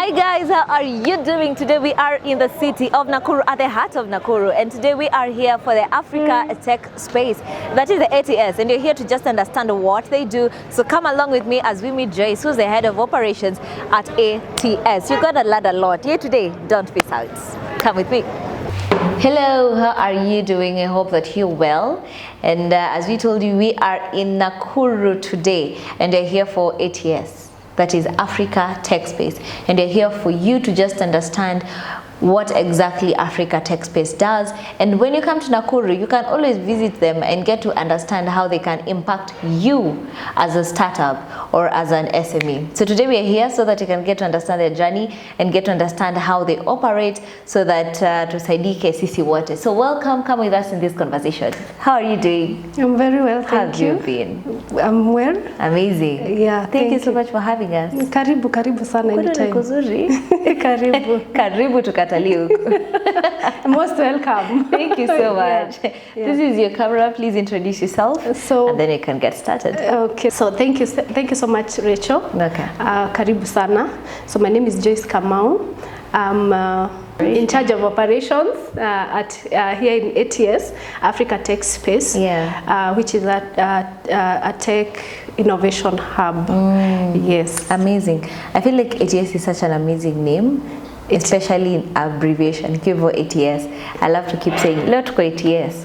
Hi guys, how are you doing? Today we are in the city of Nakuru, at the heart of Nakuru, and today we are here for the Africa Tech Space, that is the ATS, and you're here to just understand what they do. So come along with me as we meet Joyce, who's the head of operations at ATS. You're gonna learn a lot here today. Don't miss out. Come with me. Hello, how are you doing? I hope that you're well. And as we told you, we are in Nakuru today, and they're here for ATS. That is Africa Tech Space, and they're here for you to just understand what exactly Africa Tech Space does. And when you come to Nakuru, you can always visit them and get to understand how they can impact you as a startup or as an SME. So today we are here so that you can get to understand their journey and get to understand how they operate, so that tusaidike sisi wote. So welcome, come with us in this conversation. How are you doing? I'm very well, thank you. How have you been? I'm well. Amazing. Yeah, thank you so much for having us. Karibu sana anytime. Karibu. Karibu tukatali huku. Most welcome. Thank you so much. Yeah. This is your camera. Please introduce yourself, and then you can get started. Okay. So thank you so much, Rachel. Okay. Karibu sana. So my name is Joyce Kamau. I'm in charge of operations at here in ATS, Africa Tech Space, which is a tech innovation hub. Yes. Amazing. I feel like ATS is such an amazing name, especially in abbreviation. Kivo ATS. I love to keep saying let's go ATS.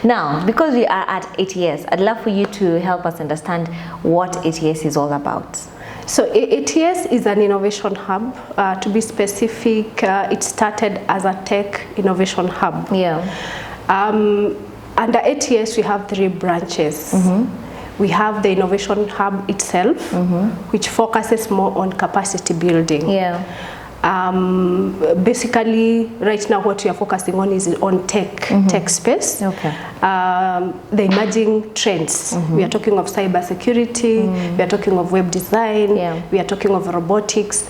Now, because we are at ATS, I'd love for you to help us understand what ATS is all about. So ATS is an innovation hub. To be specific, it started as a tech innovation hub. Under ATS, we have 3 branches. We have the innovation hub itself, which focuses more on capacity building. Basically, right now what we are focusing on is on tech space. The emerging trends. We are talking of cybersecurity, we are talking of web design, we are talking of robotics,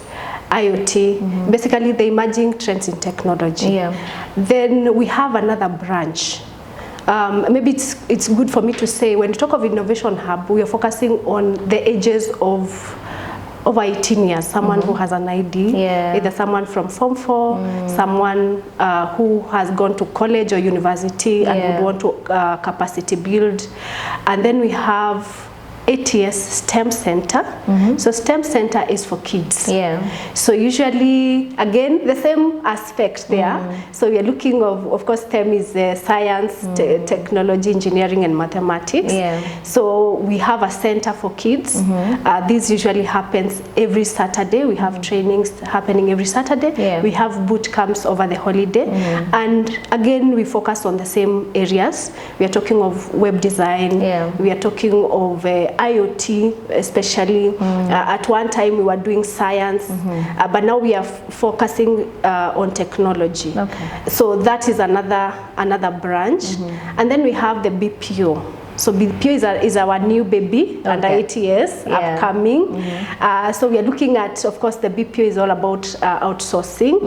IoT, basically the emerging trends in technology. Then we have another branch. Maybe it's good for me to say, when we talk of innovation hub, we are focusing on the ages of over 18 years, someone who has an ID, either someone from Form 4, someone who has gone to college or university and would want to capacity build. And then we have ATS STEM Center. So STEM Center is for kids. So usually, again, the same aspect there. So we are looking of course, STEM is science, technology, engineering, and mathematics. So we have a center for kids. This usually happens every Saturday. We have trainings happening every Saturday. We have boot camps over the holiday. And again, we focus on the same areas. We are talking of web design. We are talking of IoT, especially. At one time we were doing science, but now we are focusing on technology. So that is another branch. And then we have the BPO. So BPO is our new baby under ATS, upcoming. So we are looking at, of course, the BPO is all about outsourcing.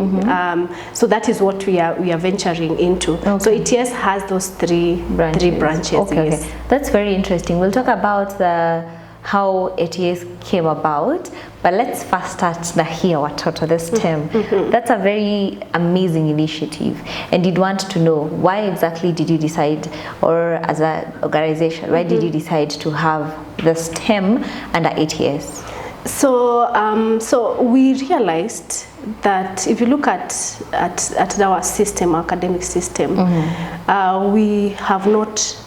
So that is what we are venturing into. So ATS has those three branches. That's very interesting. We'll talk about how ATS came about, but let's first start here, the STEM. That's a very amazing initiative, and you'd want to know, why exactly did you decide, or as an organization, why did you decide to have the STEM under ATS? So we realized that if you look at our system, our academic system, we have not,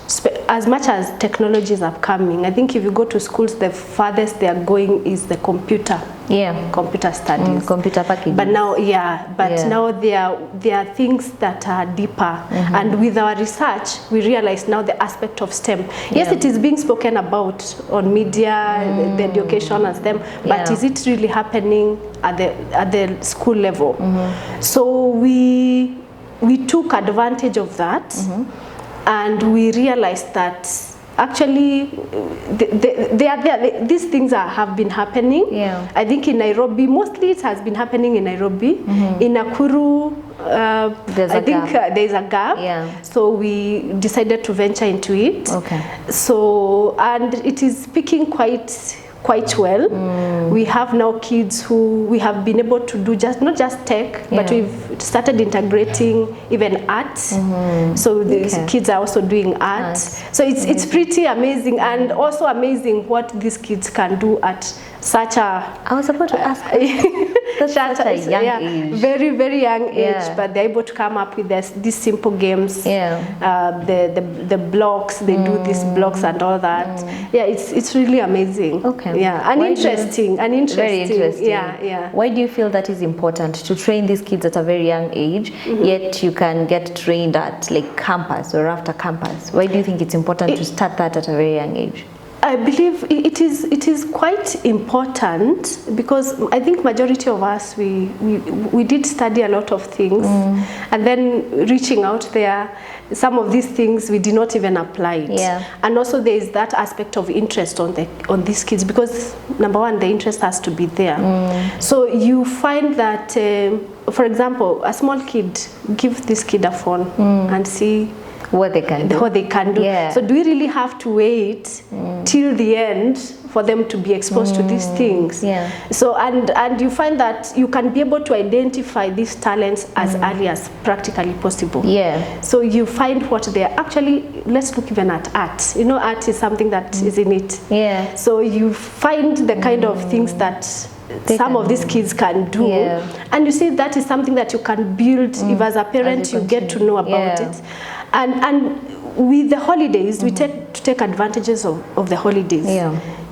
as much as technologies are coming, I think if you go to schools, the farthest they are going is the computer studies, computer packaging. But now, now there are things that are deeper, and with our research, we realize now the aspect of STEM. Yes, it is being spoken about on media, the education and STEM, but is it really happening at the school level? So we took advantage of that, and we realized that actually these things have been happening. I think in Nairobi, mostly it has been happening in Nairobi. In Nakuru, I think there's a gap. So we decided to venture into it. So, and it is picking quite quite well. We have now kids who we have been able to do not just tech, but we've started integrating even art. So these kids are also doing art. So it's pretty amazing, and also amazing what these kids can do at such a... I was about to ask. That's such a young age. Very, very young age, but they're able to come up with these simple games. The blocks, they do these blocks and all that. Yeah, it's really amazing. Yeah, and interesting. Very interesting. Yeah. Why do you feel that is important to train these kids at a very young age, yet you can get trained at like campus or after campus? Why do you think it's important to start that at a very young age? I believe it is quite important because I think majority of us we did study a lot of things, and then reaching out there, some of these things we did not even apply it. And also there is that aspect of interest on these kids, because number one, the interest has to be there. So you find that for example, a small kid, give this kid a phone and see what they can do. So do we really have to wait till the end for them to be exposed to these things? So and you find that you can be able to identify these talents as early as practically possible. So you find what they are actually. Let's look even at art. You know, art is something that is in it. So you find the kind of things that some of these kids can do, and you see that is something that you can build if as a parent you get to know about it. And with the holidays, we take advantages of the holidays.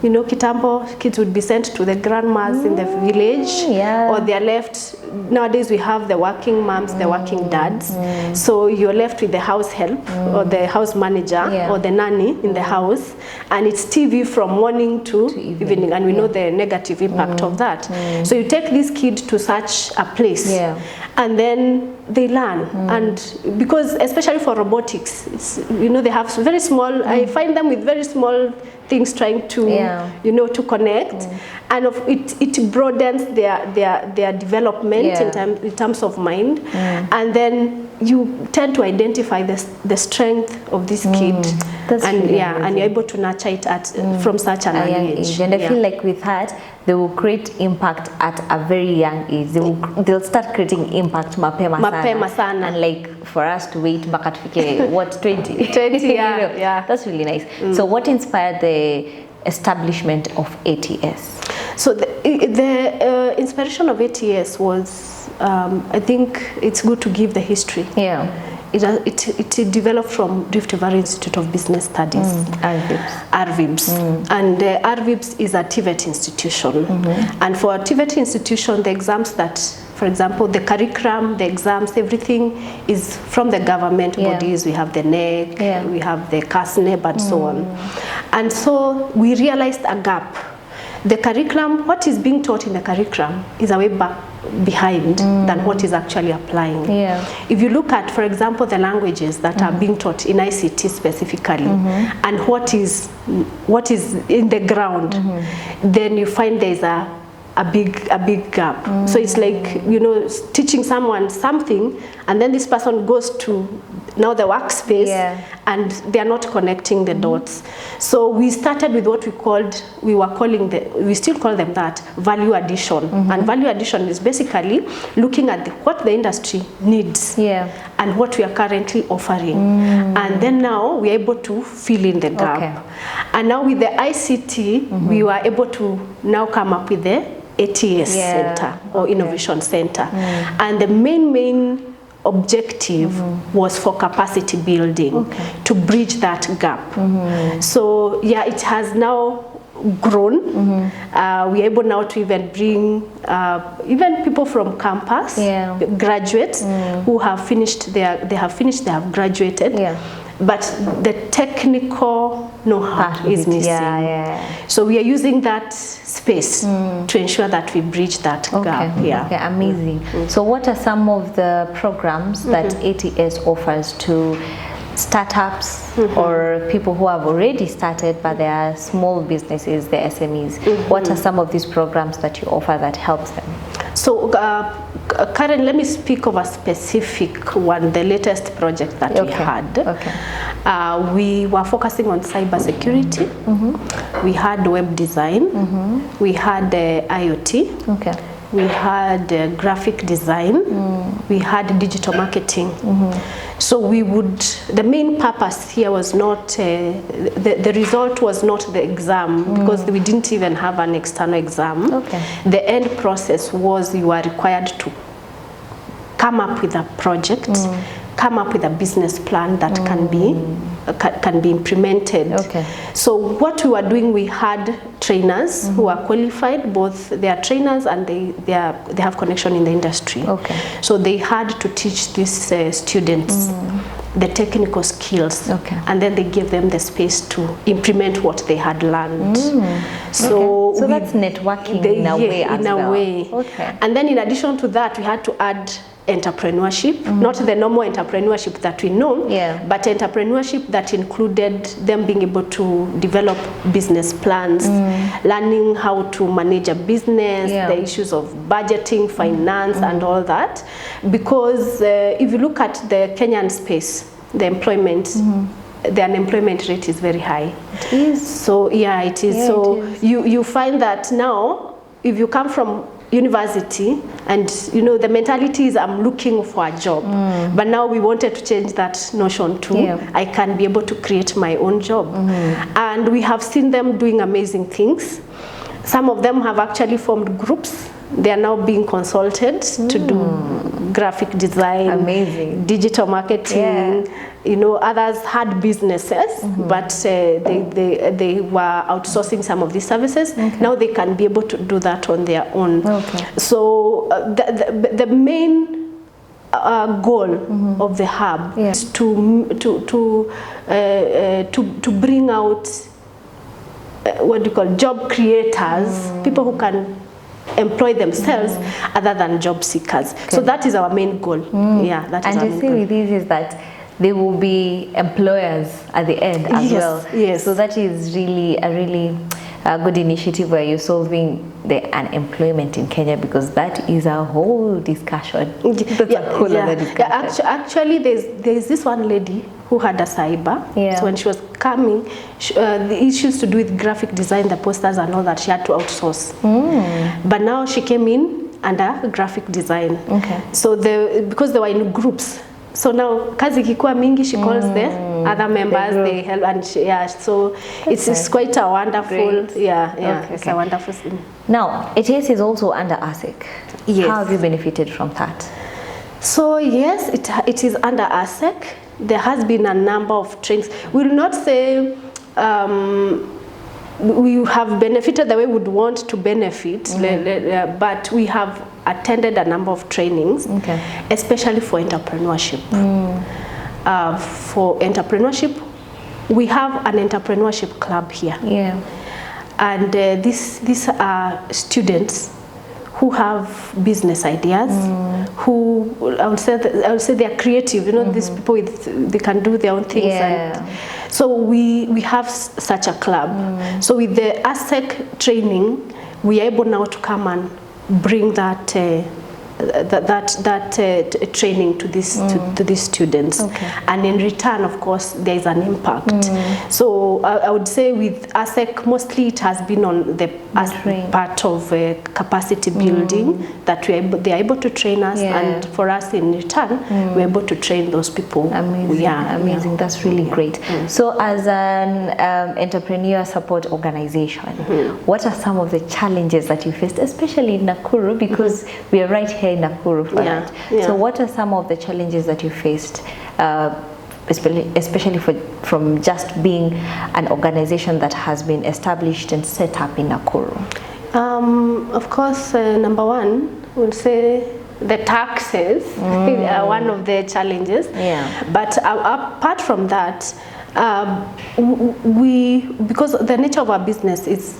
You know, kitambo, kids would be sent to the grandmas in the village, or they're left. Nowadays we have the working moms, the working dads. So you're left with the house help or the house manager or the nanny in the house, and it's TV from morning to evening, and we know the negative impact of that. So you take this kid to such a place, and then they learn, and because especially for robotics, it's, you know, they have very small. I find them with very small things trying to you know, to connect, and it broadens their development in terms of mind, and then you tend to identify the strength of this kid, and really and you're able to nurture it from such an early age. And I feel like with that, they will create impact at a very young age. They'll start creating impact mapema sana. And like for us to wait back at what 20 that's really nice. So what inspired the establishment of ATS? So the inspiration of ATS was I think it's good to give the history. It developed from Rift Valley Institute of Business Studies, RVIBS. And RVIBS is a TVET institution. And for a TVET institution, the exams that, for example, the curriculum, the exams, everything is from the government bodies. We have the NEC, we have the CASNEB, and so on. And so we realized a gap. The curriculum, what is being taught in the curriculum is a way behind than what is actually applying. If you look at, for example, the languages that are being taught in ICT specifically, and what is in the ground, then you find there's a big gap. So it's like, you know, teaching someone something, and then this person goes to now the workspace, and they are not connecting the dots. So we started with what we still call them that, value addition. And value addition is basically looking at what the industry needs and what we are currently offering. And then now we are able to fill in the gap. And now with the ICT, we were able to now come up with the ATS Center or Innovation Center. And the main objective was for capacity building, to bridge that gap. So it has now grown. We're able now to even bring even people from campus, graduates who have finished they have graduated. But the technical know-how is missing. So we are using that space to ensure that we bridge that gap. Amazing. So what are some of the programs that ATS offers to startups or people who have already started but they are small businesses, the SMEs? What are some of these programs that you offer that helps them? So Karen, let me speak of a specific one, the latest project that we had. We were focusing on cybersecurity. We had web design. We had IoT. We had graphic design. We had digital marketing. So we would, the main purpose here was not, the result was not the exam, because we didn't even have an external exam. The end process was you are required to come up with a project, come up with a business plan that can be implemented. So what we were doing, we had trainers who are qualified, both they are trainers and they have connection in the industry. So they had to teach these students the technical skills, and then they gave them the space to implement what they had learned. So that's networking in a way as well. And then in addition to that, we had to add entrepreneurship, not the normal entrepreneurship that we know, but entrepreneurship that included them being able to develop business plans, learning how to manage a business, the issues of budgeting, finance, and all that. Because if you look at the Kenyan space, the employment, the unemployment rate is very high. It is. So yeah, it is. So you find that now, if you come from university and you know the mentality is I'm looking for a job, but now we wanted to change that notion to I can be able to create my own job, and we have seen them doing amazing things. Some of them have actually formed groups. They are now being consulted to do graphic design, digital marketing. You know, others had businesses, but they were outsourcing some of these services. Now they can be able to do that on their own. So the main goal of the hub is to bring out what do you call job creators, people who can employ themselves other than job seekers. So that is our main goal. Yeah, that is our main goal. And the thing with this is that they will be employers at the end as well. So that is really a good initiative where you're solving the unemployment in Kenya, because that is a whole discussion. That's a whole other discussion. Actually, there's this one lady who had a cyber. So when she was coming, the issues to do with graphic design, the posters and all that, she had to outsource. But now she came in under graphic design. So because they were in groups. So now kazi kikuwa mingi, she calls the other members, they help, and so it's quite a wonderful, it's a wonderful thing. Now, ATS is also under ASEC. How have you benefited from that? So yes, it is under ASEC. There has been a number of trainings. We will not say we have benefited the way we would want to benefit, but we have attended a number of trainings, especially for entrepreneurship. For entrepreneurship, we have an entrepreneurship club here. And these are students who have business ideas, who I would say they are creative. You know, these people they can do their own things. And so we have such a club. So with the ASEC training, we are able now to come and bring that training to these students, and in return, of course, there is an impact. So I would say with ASEC, mostly it has been on the part of capacity building, that they are able to train us, and for us in return, we're able to train those people. Amazing. That's really great. So as an entrepreneur support organization, what are some of the challenges that you faced, especially in Nakuru, because we are right here in Nakuru for that. So what are some of the challenges that you faced, especially from just being an organization that has been established and set up in Nakuru? Of course, number one, we'll say the taxes are one of the challenges. But apart from that, because the nature of our business is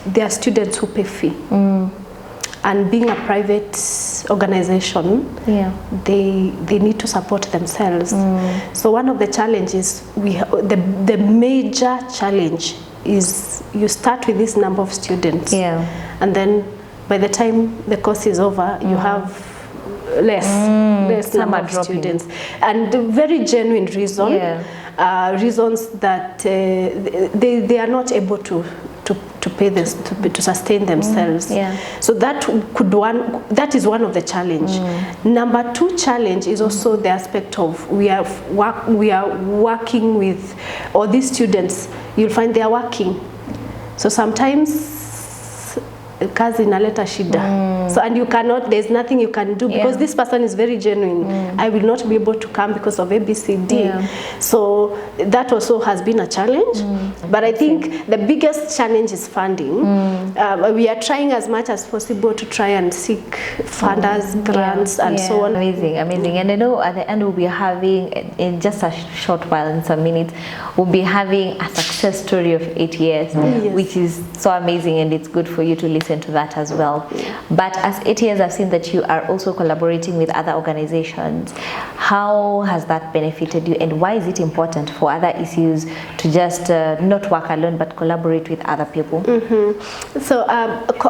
there are students who pay fee. And being a private organization, they need to support themselves. So one of the challenges, the major challenge is you start with this number of students, and then by the time the course is over, you have less number of students, and the very genuine reason, reasons that they are not able to pay this to sustain themselves. So that is one of the challenge. Number two challenge is also the aspect of we are working with, or these students, you'll find they are working, so sometimes kazi inaleta shida. So, and you cannot, there's nothing you can do because this person is very genuine. I will not be able to come because of ABCD. So that also has been a challenge. But I think the biggest challenge is funding. We are trying as much as possible to try and seek funders, grants, and so on. Amazing, amazing. And I know at the end we'll be having, in just a short while, in some minutes, we'll be having a success story of ATS, which is so amazing, and it's good for you to listen to that as well. But as ATS, I've seen that you are also collaborating with other organizations. How has that benefited you, and why is it important for other issues to just not work alone but collaborate with other people? So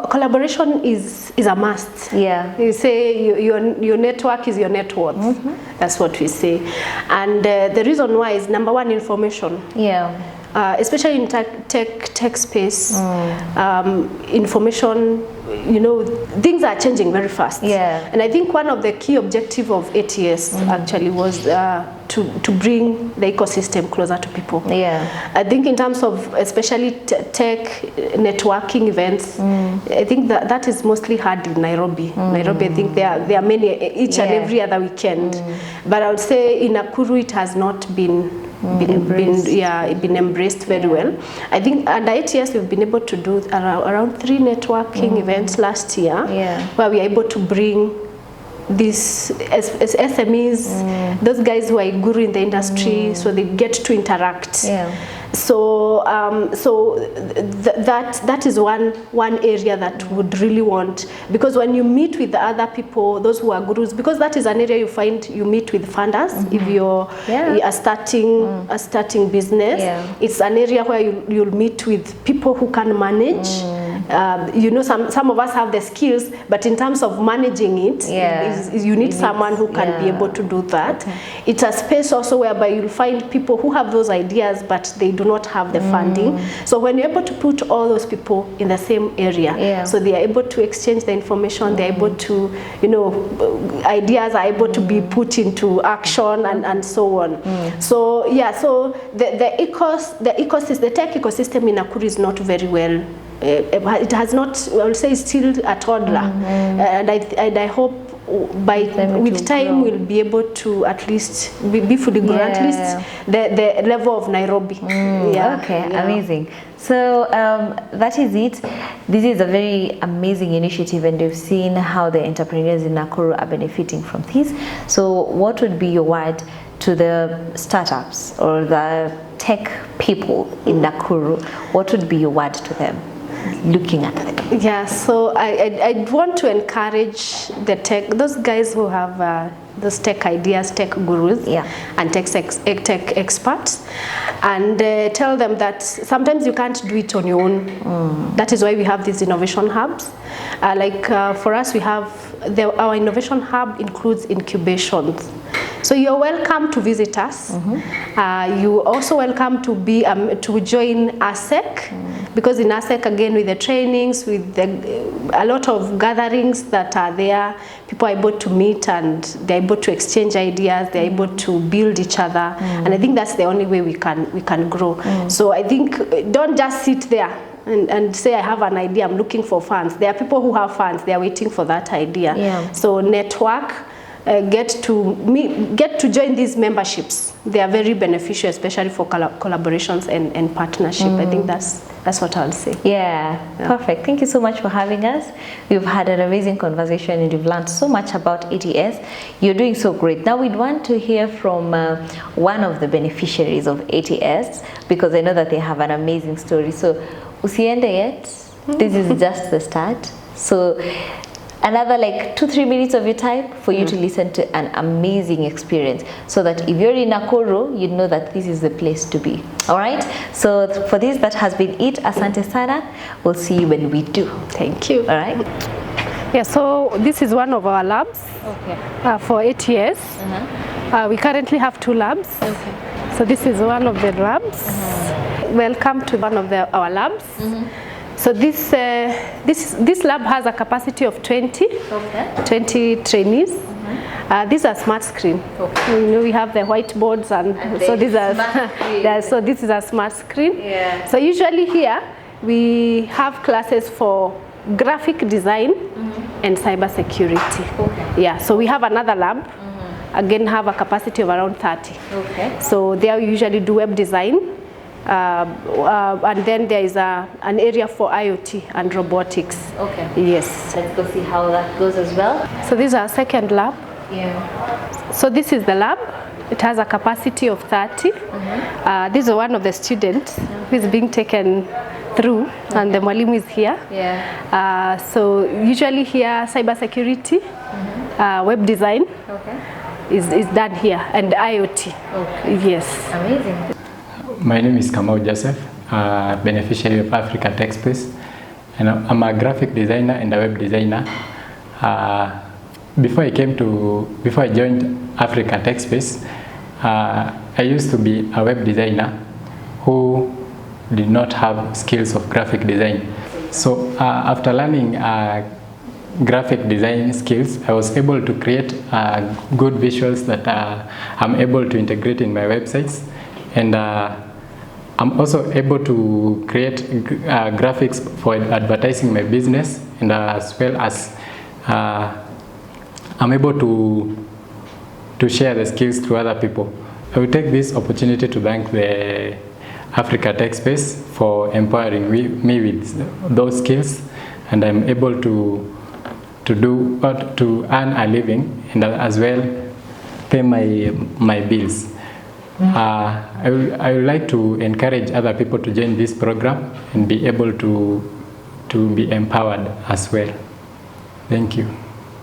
collaboration is a must. You say your network is your net worth. That's what we say. And the reason why is, number one, information. Especially in tech space, information, you know, things are changing very fast. And I think one of the key objectives of ATS actually was to bring the ecosystem closer to people. I think in terms of especially tech networking events, I think that is mostly had in Nairobi. Nairobi, I think there are many each and every other weekend. But I would say in Nakuru it has not been embraced very well. I think under ATS we've been able to do around 3 networking events last year, where we are able to bring these SMEs, those guys who are guru in the industry, so they get to interact. So that is one area that would really want, because when you meet with the other people, those who are gurus, because that is an area you find you meet with funders. If you are starting business, it's an area where you'll meet with people who can manage. You know, some of us have the skills, but in terms of managing it, you need someone who can be able to do that. It's a space also whereby you'll find people who have those ideas, but they do not have the funding. So when you're able to put all those people in the same area, so they are able to exchange the information, they're able to, you know, ideas are able to be put into action and so on. So so the ecosystem, the tech ecosystem in Nakuru is not very well. It has not, I would say, it's still a toddler, and I hope with time we'll be able to at least be fully grown, at least the level of Nairobi. Amazing. So that is it. This is a very amazing initiative, and you've seen how the entrepreneurs in Nakuru are benefiting from this. So what would be your word to the startups or the tech people in Nakuru? What would be your word to them, looking at them? So I want to encourage those guys who have those tech ideas, tech gurus, and tech experts, and tell them that sometimes you can't do it on your own. That is why we have these innovation hubs. For us, we have our innovation hub includes incubations. So you're welcome to visit us. You're also welcome to join ASEC, because in ASEC, again, with the trainings, with a lot of gatherings that are there, people are able to meet and they're able to exchange ideas, they're able to build each other, and I think that's the only way we can grow. So I think don't just sit there and say, I have an idea, I'm looking for funds. There are people who have funds, they are waiting for that idea. So network, get to join these memberships. They are very beneficial, especially for collaborations and partnership. I think that's what I'll say. Perfect. Thank you so much for having us. We've had an amazing conversation, and you've learned so much about ATS. You're doing so great. Now we'd want to hear from one of the beneficiaries of ATS, because I know that they have an amazing story. So usiende yet. This is just the start. So another 2-3 minutes of your time for you to listen to an amazing experience, so that if you're in Nakuru, you know that this is the place to be. All right, so for this, that has been it. Asante sana. We'll see you when we do. Thank you. All right. Yeah, so this is one of our labs for ATS. We currently have 2 labs. So this is one of the labs. Welcome to one of our labs. So this lab has a capacity of 20 trainees. These are smart screen. You know, we have the whiteboards, and so these are so this is a smart screen. So usually here we have classes for graphic design and cybersecurity. Yeah, so we have another lab. Again, have a capacity of around 30. So there we usually do web design. And then there is an area for IoT and robotics. Yes. Let's go see how that goes as well. So this is our second lab. So this is the lab. It has a capacity of 30. This is one of the students who is being taken through, and the mwalimu is here. So usually here cybersecurity, web design is done here, and IoT. Yes. Amazing. My name is Kamau Joseph, beneficiary of Africa Tech Space, and I'm a graphic designer and a web designer. Before I joined Africa Tech Space, I used to be a web designer who did not have skills of graphic design. So after learning graphic design skills, I was able to create good visuals that I'm able to integrate in my websites, and I'm also able to create graphics for advertising my business, and as well as I'm able to share the skills to other people. I will take this opportunity to thank the Africa Tech Space for empowering me with those skills, and I'm able to earn a living, and as well pay my bills. I would like to encourage other people to join this program and be able to be empowered as well. Thank you.